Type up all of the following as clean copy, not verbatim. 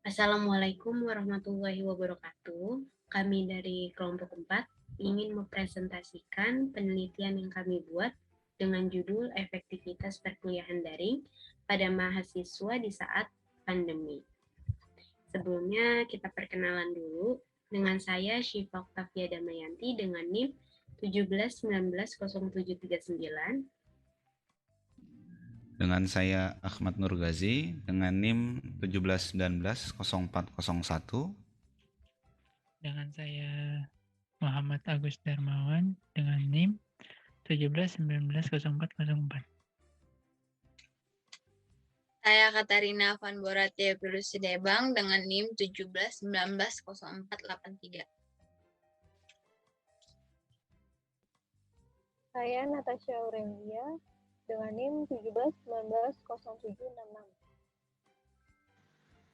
Assalamualaikum warahmatullahi wabarakatuh. Kami dari kelompok 4 ingin mempresentasikan penelitian yang kami buat dengan judul efektivitas perkuliahan daring pada mahasiswa di saat pandemi. Sebelumnya kita perkenalan dulu. Dengan saya Syifa Oktavia Damayanti dengan NIM 17190739. Dengan saya Ahmad Nur Ghazi dengan NIM 17190401. Dengan saya Muhammad Agus Darmawan dengan NIM 17190404. Saya Katarina Van Boratia Sidebang dengan NIM 17190483. Saya Natasha Auremia dengan NIM 17190766.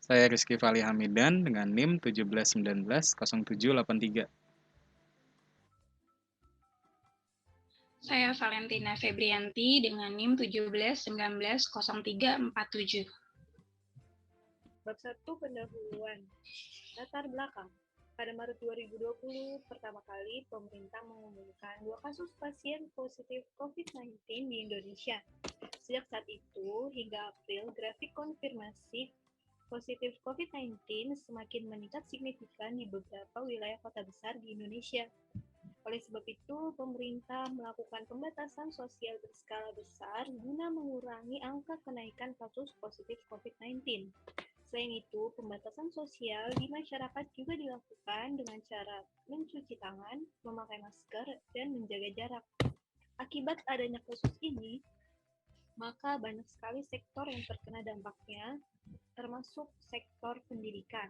Saya Rizky Fali Hamidan dengan NIM 17190783. Saya Valentina Febrianti dengan NIM 17190347. Bab 1 pendahuluan. Latar belakang. Pada Maret 2020, pertama kali pemerintah mengumumkan 2 kasus pasien positif COVID-19 di Indonesia. Sejak saat itu hingga April, grafik konfirmasi positif COVID-19 semakin meningkat signifikan di beberapa wilayah kota besar di Indonesia. Oleh sebab itu, pemerintah melakukan pembatasan sosial berskala besar guna mengurangi angka kenaikan kasus positif COVID-19. Selain itu, pembatasan sosial di masyarakat juga dilakukan dengan cara mencuci tangan, memakai masker, dan menjaga jarak. Akibat adanya kasus ini, maka banyak sekali sektor yang terkena dampaknya, termasuk sektor pendidikan.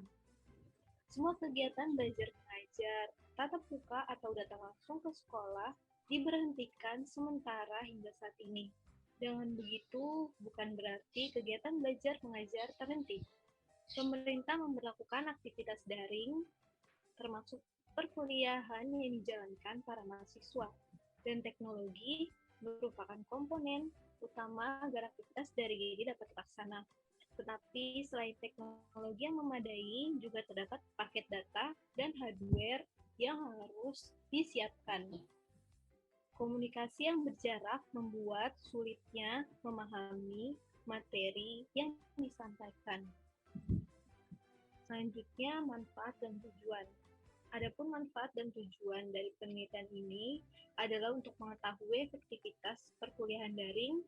Semua kegiatan belajar mengajar, tatap muka atau datang langsung ke sekolah diberhentikan sementara hingga saat ini. Dengan begitu, bukan berarti kegiatan belajar mengajar terhenti. Pemerintah memberlakukan aktivitas daring, termasuk perkuliahan yang dijalankan para mahasiswa, dan teknologi merupakan komponen utama agar aktivitas daring ini dapat terlaksana. Tetapi selain teknologi yang memadai, juga terdapat paket data dan hardware yang harus disiapkan. Komunikasi yang berjarak membuat sulitnya memahami materi yang disampaikan. Selanjutnya, manfaat dan tujuan. Adapun manfaat dan tujuan dari penelitian ini adalah untuk mengetahui efektivitas perkuliahan daring.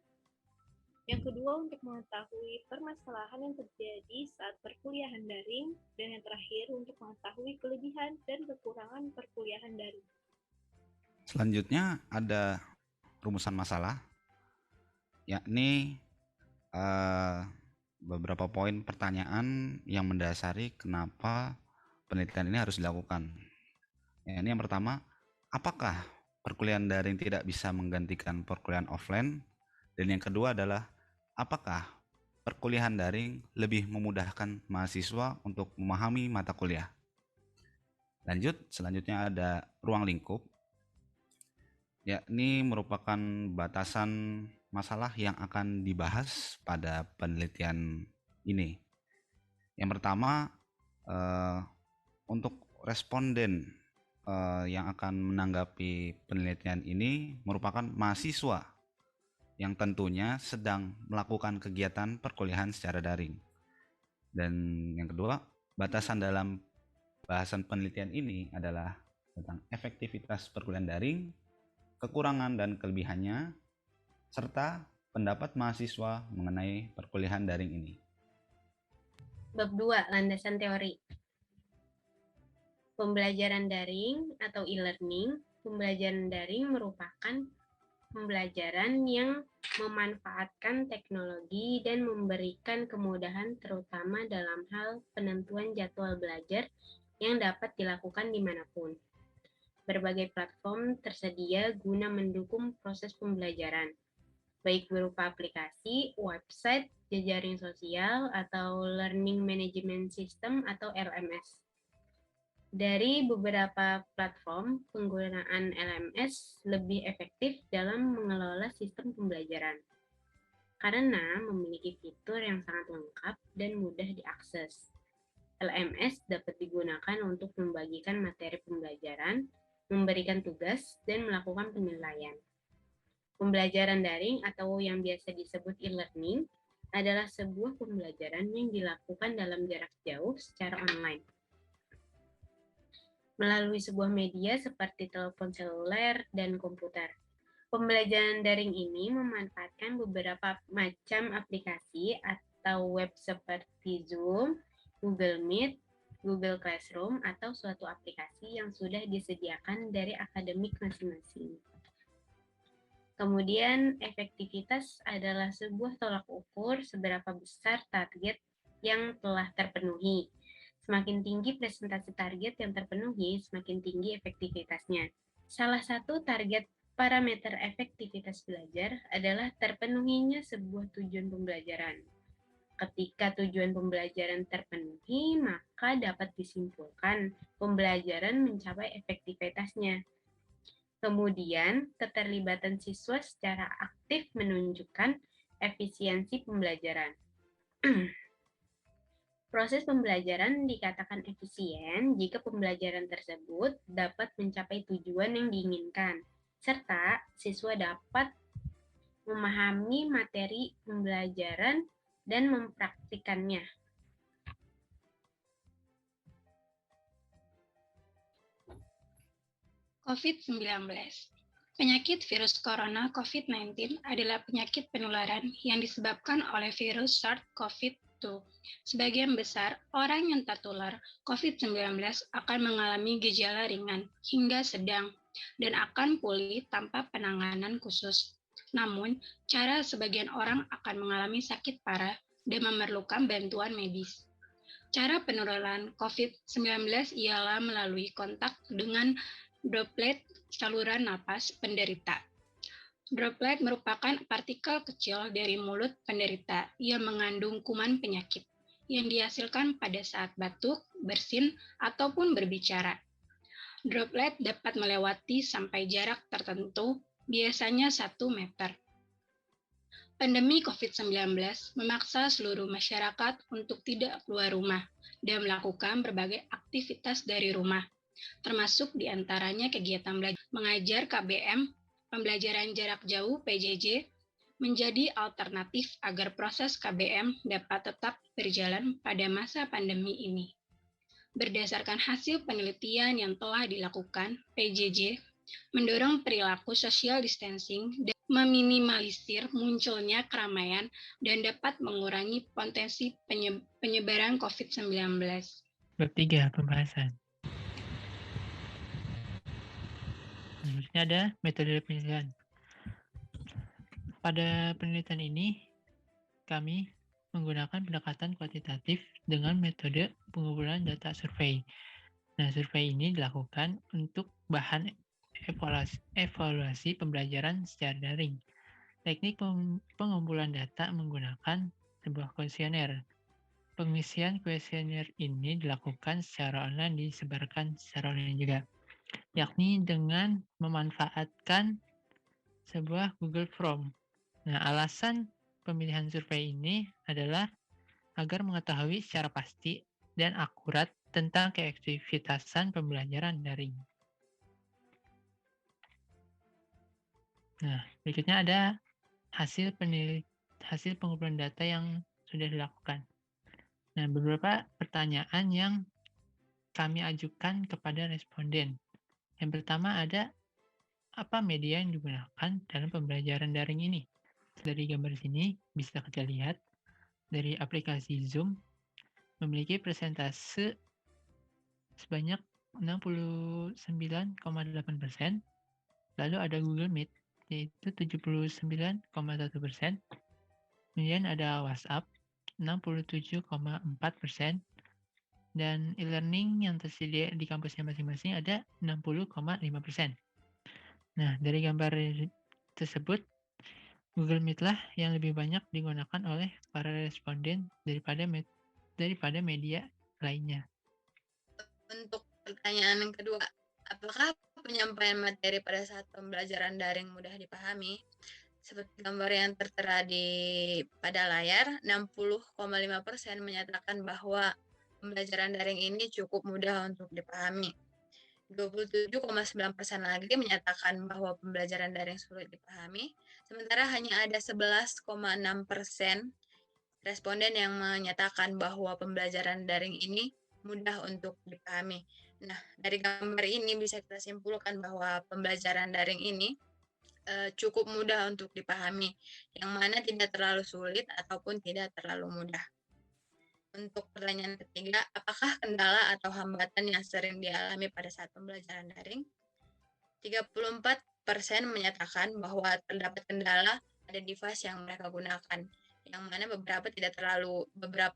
Yang kedua, untuk mengetahui permasalahan yang terjadi saat perkuliahan daring. Dan yang terakhir, untuk mengetahui kelebihan dan kekurangan perkuliahan daring. Selanjutnya ada rumusan masalah, yakni beberapa poin pertanyaan yang mendasari kenapa penelitian ini harus dilakukan. Ini yang pertama, apakah perkuliahan daring tidak bisa menggantikan perkuliahan offline? Dan yang kedua adalah, apakah perkuliahan daring lebih memudahkan mahasiswa untuk memahami mata kuliah? Lanjut, selanjutnya ada ruang lingkup, yakni merupakan batasan masalah yang akan dibahas pada penelitian ini. Yang pertama, untuk responden yang akan menanggapi penelitian ini merupakan mahasiswa yang tentunya sedang melakukan kegiatan perkuliahan secara daring. Dan yang kedua, batasan dalam bahasan penelitian ini adalah tentang efektivitas perkuliahan daring, kekurangan dan kelebihannya, serta pendapat mahasiswa mengenai perkuliahan daring ini. Bab 2, landasan teori. Pembelajaran daring atau e-learning. Pembelajaran daring merupakan pembelajaran yang memanfaatkan teknologi dan memberikan kemudahan terutama dalam hal penentuan jadwal belajar yang dapat dilakukan dimanapun. Berbagai platform tersedia guna mendukung proses pembelajaran, baik berupa aplikasi, website, jejaring sosial, atau Learning Management System atau LMS. Dari beberapa platform, penggunaan LMS lebih efektif dalam mengelola sistem pembelajaran karena memiliki fitur yang sangat lengkap dan mudah diakses. LMS dapat digunakan untuk membagikan materi pembelajaran, memberikan tugas, dan melakukan penilaian. Pembelajaran daring atau yang biasa disebut e-learning adalah sebuah pembelajaran yang dilakukan dalam jarak jauh secara online. Melalui sebuah media seperti telepon seluler dan komputer. Pembelajaran daring ini memanfaatkan beberapa macam aplikasi atau web seperti Zoom, Google Meet, Google Classroom, atau suatu aplikasi yang sudah disediakan dari akademik masing-masing. Kemudian, efektivitas adalah sebuah tolak ukur seberapa besar target yang telah terpenuhi. Semakin tinggi presentasi target yang terpenuhi, semakin tinggi efektivitasnya. Salah satu target parameter efektivitas belajar adalah terpenuhinya sebuah tujuan pembelajaran. Ketika tujuan pembelajaran terpenuhi, maka dapat disimpulkan pembelajaran mencapai efektivitasnya. Kemudian, keterlibatan siswa secara aktif menunjukkan efisiensi pembelajaran. Proses pembelajaran dikatakan efisien jika pembelajaran tersebut dapat mencapai tujuan yang diinginkan, serta siswa dapat memahami materi pembelajaran dan mempraktikannya. COVID-19. Penyakit virus corona COVID-19 adalah penyakit penularan yang disebabkan oleh virus SARS-CoV-2. Sebagian besar orang yang tertular COVID-19 akan mengalami gejala ringan hingga sedang dan akan pulih tanpa penanganan khusus. Namun, cara sebagian orang akan mengalami sakit parah dan memerlukan bantuan medis. Cara penularan COVID-19 ialah melalui kontak dengan droplet saluran napas penderita. Droplet merupakan partikel kecil dari mulut penderita yang mengandung kuman penyakit yang dihasilkan pada saat batuk, bersin, ataupun berbicara. Droplet dapat melewati sampai jarak tertentu, biasanya 1 meter. Pandemi COVID-19 memaksa seluruh masyarakat untuk tidak keluar rumah dan melakukan berbagai aktivitas dari rumah, termasuk diantaranya kegiatan belajar mengajar KBM, pembelajaran jarak jauh PJJ, menjadi alternatif agar proses KBM dapat tetap berjalan pada masa pandemi ini. Berdasarkan hasil penelitian yang telah dilakukan, PJJ mendorong perilaku social distancing dan meminimalisir munculnya keramaian dan dapat mengurangi potensi penyebaran COVID-19. Bab 3, pembahasan. Selanjutnya ada metode penelitian. Pada penelitian ini, kami menggunakan pendekatan kuantitatif dengan metode pengumpulan data survei. Nah, survei ini dilakukan untuk bahan evaluasi pembelajaran secara daring. Teknik pengumpulan data menggunakan sebuah kuesioner. Pengisian kuesioner ini dilakukan secara online, disebarkan secara online juga, yakni dengan memanfaatkan sebuah Google Form. Nah, alasan pemilihan survei ini adalah agar mengetahui secara pasti dan akurat tentang keefektivitasan pembelajaran daring. Nah, berikutnya ada hasil pengumpulan data yang sudah dilakukan. Nah, beberapa pertanyaan yang kami ajukan kepada responden. Yang pertama ada, apa media yang digunakan dalam pembelajaran daring ini? Dari gambar sini bisa kita lihat, dari aplikasi Zoom memiliki persentase sebanyak 69,8%. Lalu ada Google Meet, yaitu 79,1%. Kemudian ada WhatsApp, 67,4%. Dan e-learning yang tersedia di kampusnya masing-masing ada 60,5%. Nah, dari gambar tersebut, Google Meet lah yang lebih banyak digunakan oleh para responden daripada media lainnya. Untuk pertanyaan yang kedua, apakah penyampaian materi pada saat pembelajaran daring mudah dipahami? Seperti gambar yang tertera pada layar, 60,5% menyatakan bahwa pembelajaran daring ini cukup mudah untuk dipahami. 27,9% lagi menyatakan bahwa pembelajaran daring sulit dipahami, sementara hanya ada 11,6% responden yang menyatakan bahwa pembelajaran daring ini mudah untuk dipahami. Nah, dari gambar ini bisa kita simpulkan bahwa pembelajaran daring ini cukup mudah untuk dipahami, yang mana tidak terlalu sulit ataupun tidak terlalu mudah. Untuk pertanyaan ketiga, apakah kendala atau hambatan yang sering dialami pada saat pembelajaran daring? 34% menyatakan bahwa terdapat kendala pada device yang mereka gunakan, yang mana beberapa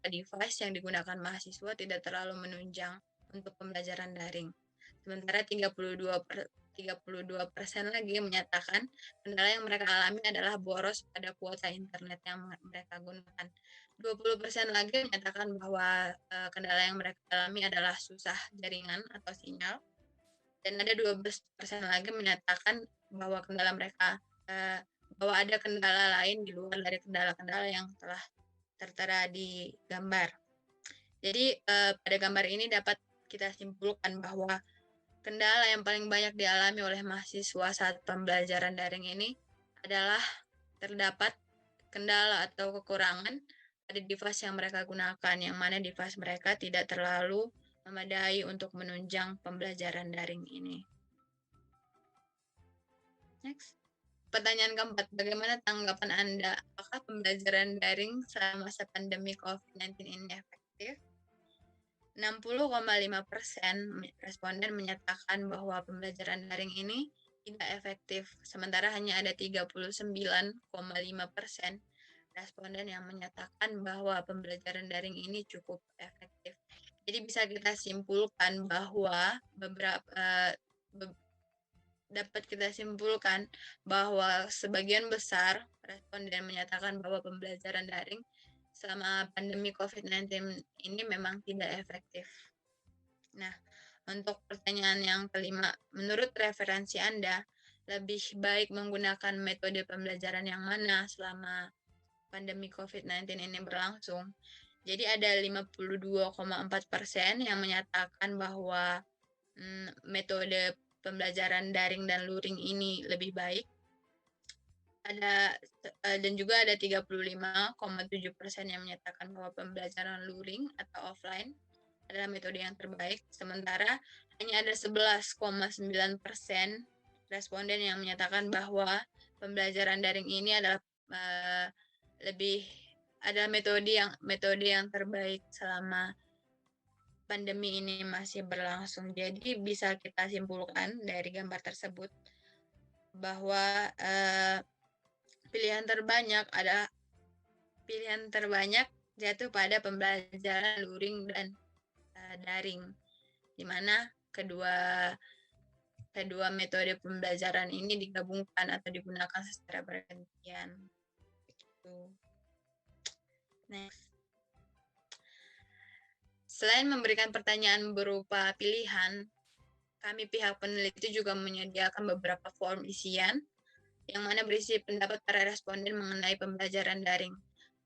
device yang digunakan mahasiswa tidak terlalu menunjang untuk pembelajaran daring. Sementara 32% lagi menyatakan kendala yang mereka alami adalah boros pada kuota internet yang mereka gunakan. 20% lagi menyatakan bahwa kendala yang mereka alami adalah susah jaringan atau sinyal. Dan ada 12% lagi menyatakan bahwa bahwa ada kendala lain di luar dari kendala-kendala yang telah tertera di gambar. Jadi pada gambar ini dapat kita simpulkan bahwa kendala yang paling banyak dialami oleh mahasiswa saat pembelajaran daring ini adalah terdapat kendala atau kekurangan pada device yang mereka gunakan, yang mana device mereka tidak terlalu memadai untuk menunjang pembelajaran daring ini. Next. Pertanyaan keempat, bagaimana tanggapan Anda? Apakah pembelajaran daring selama masa pandemi COVID-19 ini efektif? 60,5% responden menyatakan bahwa pembelajaran daring ini tidak efektif, sementara hanya ada 39,5% responden yang menyatakan bahwa pembelajaran daring ini cukup efektif. Jadi bisa kita simpulkan bahwa dapat kita simpulkan bahwa sebagian besar responden menyatakan bahwa pembelajaran daring selama pandemi COVID-19 ini memang tidak efektif. Nah, untuk pertanyaan yang kelima, menurut referensi Anda, lebih baik menggunakan metode pembelajaran yang mana selama pandemi COVID-19 ini berlangsung? Jadi ada 52,4% yang menyatakan bahwa metode pembelajaran daring dan luring ini lebih baik. Dan juga ada 35,7% yang menyatakan bahwa pembelajaran luring atau offline adalah metode yang terbaik, sementara hanya ada 11,9% responden yang menyatakan bahwa pembelajaran daring ini adalah metode yang terbaik selama pandemi ini masih berlangsung. Jadi bisa kita simpulkan dari gambar tersebut bahwa pilihan terbanyak jatuh pada pembelajaran luring dan daring, di mana kedua metode pembelajaran ini digabungkan atau digunakan secara bergantian. Next. Selain memberikan pertanyaan berupa pilihan, kami pihak peneliti juga menyediakan beberapa form isian yang mana berisi pendapat para responden mengenai pembelajaran daring.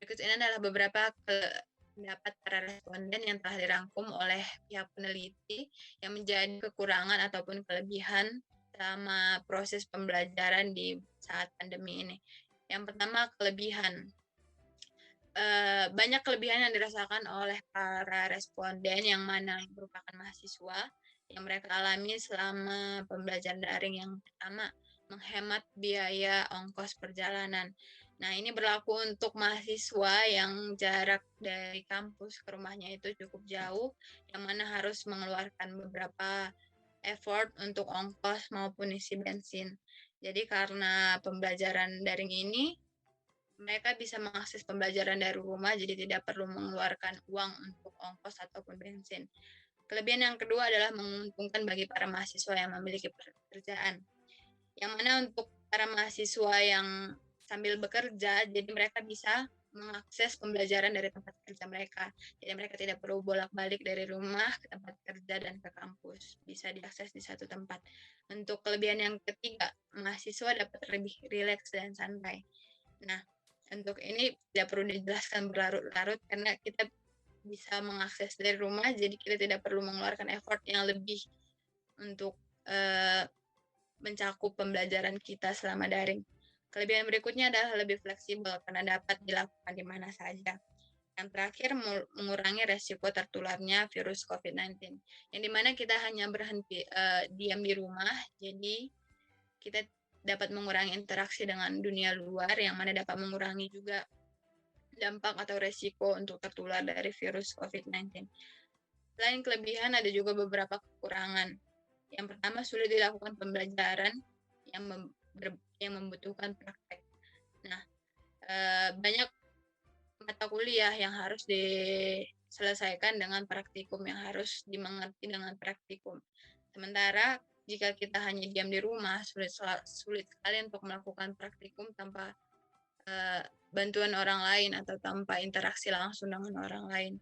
Berikut ini adalah beberapa pendapat para responden yang telah dirangkum oleh pihak peneliti yang menjadi kekurangan ataupun kelebihan selama proses pembelajaran di saat pandemi ini. Yang pertama, kelebihan. Banyak kelebihan yang dirasakan oleh para responden yang mana merupakan mahasiswa yang mereka alami selama pembelajaran daring. Yang pertama, menghemat biaya ongkos perjalanan. Nah, ini berlaku untuk mahasiswa yang jarak dari kampus ke rumahnya itu cukup jauh, yang mana harus mengeluarkan beberapa effort untuk ongkos maupun isi bensin. Jadi karena pembelajaran daring ini, mereka bisa mengakses pembelajaran dari rumah, jadi tidak perlu mengeluarkan uang untuk ongkos ataupun bensin. Kelebihan yang kedua adalah menguntungkan bagi para mahasiswa yang memiliki pekerjaan. Yang mana untuk para mahasiswa yang sambil bekerja, jadi mereka bisa mengakses pembelajaran dari tempat kerja mereka. Jadi mereka tidak perlu bolak-balik dari rumah ke tempat kerja dan ke kampus. Bisa diakses di satu tempat. Untuk kelebihan yang ketiga, mahasiswa dapat lebih rileks dan santai. Nah, untuk ini tidak perlu dijelaskan berlarut-larut karena kita bisa mengakses dari rumah, jadi kita tidak perlu mengeluarkan effort yang lebih untuk mencakup pembelajaran kita selama daring. Kelebihan berikutnya adalah lebih fleksibel karena dapat dilakukan di mana saja. Yang terakhir, mengurangi resiko tertularnya virus COVID-19, yang dimana kita hanya berhenti diam di rumah, jadi kita dapat mengurangi interaksi dengan dunia luar, yang mana dapat mengurangi juga dampak atau resiko untuk tertular dari virus COVID-19. Selain kelebihan, ada juga beberapa kekurangan. Yang pertama, sulit dilakukan pembelajaran yang membutuhkan praktek. Nah, banyak mata kuliah yang harus diselesaikan dengan praktikum, yang harus dimengerti dengan praktikum. Sementara jika kita hanya diam di rumah, sulit sekali untuk melakukan praktikum tanpa bantuan orang lain atau tanpa interaksi langsung dengan orang lain.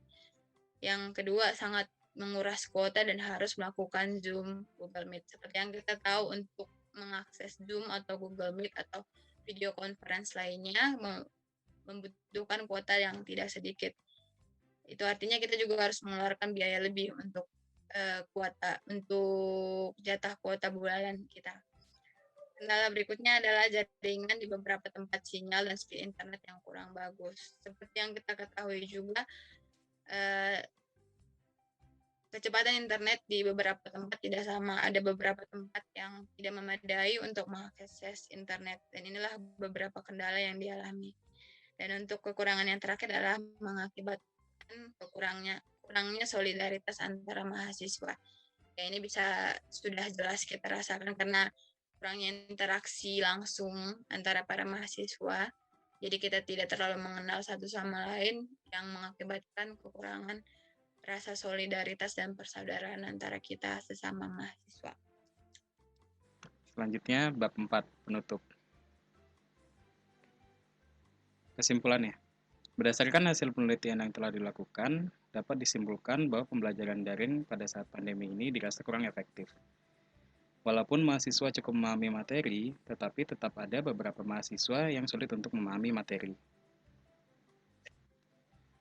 Yang kedua, sangat menguras kuota dan harus melakukan Zoom, Google Meet. Seperti yang kita tahu, untuk mengakses Zoom atau Google Meet atau video conference lainnya membutuhkan kuota yang tidak sedikit. Itu artinya kita juga harus mengeluarkan biaya lebih untuk jatah kuota bulanan kita. Kendala berikutnya adalah jaringan di beberapa tempat sinyal dan speed internet yang kurang bagus. Seperti yang kita ketahui juga, kecepatan internet di beberapa tempat tidak sama. Ada beberapa tempat yang tidak memadai untuk mengakses internet, dan inilah beberapa kendala yang dialami. Dan untuk kekurangan yang terakhir adalah mengakibatkan kurangnya solidaritas antara mahasiswa. Ya, ini sudah jelas kita rasakan karena kurangnya interaksi langsung antara para mahasiswa. Jadi kita tidak terlalu mengenal satu sama lain, yang mengakibatkan kekurangan rasa solidaritas dan persaudaraan antara kita sesama mahasiswa. Selanjutnya, bab 4, penutup. Kesimpulannya, berdasarkan hasil penelitian yang telah dilakukan, dapat disimpulkan bahwa pembelajaran daring pada saat pandemi ini dirasa kurang efektif. Walaupun mahasiswa cukup memahami materi, tetapi tetap ada beberapa mahasiswa yang sulit untuk memahami materi.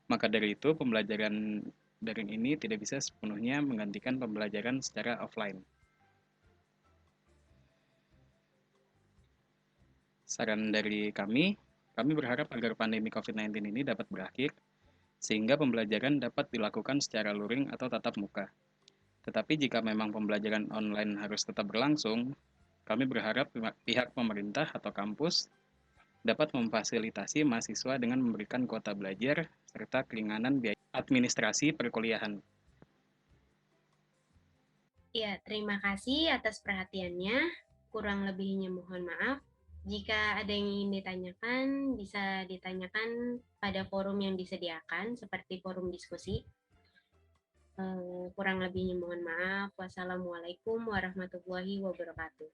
Maka dari itu, pembelajaran daring ini tidak bisa sepenuhnya menggantikan pembelajaran secara offline. Saran dari kami berharap agar pandemi COVID-19 ini dapat berakhir, sehingga pembelajaran dapat dilakukan secara luring atau tatap muka. Tetapi jika memang pembelajaran online harus tetap berlangsung, kami berharap pihak pemerintah atau kampus dapat memfasilitasi mahasiswa dengan memberikan kuota belajar serta keringanan biaya administrasi perkuliahan. Ya, terima kasih atas perhatiannya. Kurang lebihnya mohon maaf. Jika ada yang ingin ditanyakan, bisa ditanyakan pada forum yang disediakan, seperti forum diskusi. Kurang lebihnya mohon maaf. Wassalamualaikum warahmatullahi wabarakatuh.